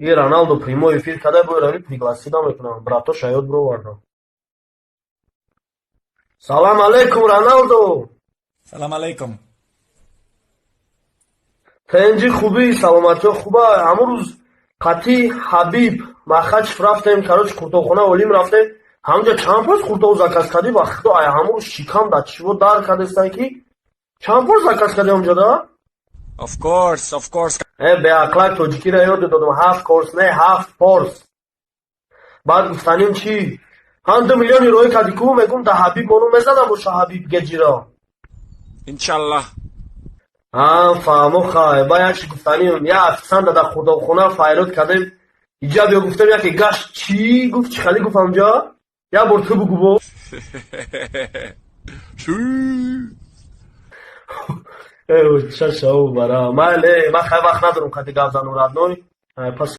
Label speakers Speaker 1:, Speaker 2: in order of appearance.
Speaker 1: یه رونالدو прямой эфир кадай боярави пригласида мекунам. Брато шаёд броварда. Салам алейкум Роналду.
Speaker 2: Салам алейкум.
Speaker 1: Тенҷи хуби, саломатиё хуба. Амрӯз қати Ҳабиб Махачев рафтем, кароч қуртохона олим рафтем. Ҳамҷа чанд поз қуртоҳу заказ кардӣ ба худо. Ай амрӯз шикам да чиво дар кардестан ки чанд поз заказ кардӣ ҳамҷада?
Speaker 2: Of course.
Speaker 1: Беақлак тоҷикиро ёд додам. 7 корс не 7 порс. Баъд гуфтаним чӣ? Ҳам 2 миллиони роҳӣ кардӣ ку мегум да Ҳабиб мону мезадам боша Ҳабиб геҷиро.
Speaker 2: Иншаллах.
Speaker 1: Фаҳмо хай. Ба як чӣ гуфтаним. Я офисанда дар қуртохона файрод кардем. Иҷа бё гуфтем яке гашт чӣ гуфт чӣ хали гуфт ҳамҷа? Я бор ту бугу бо. Чашау бара. Майле, ман хай вақт надорам қати гап занам радной. Пас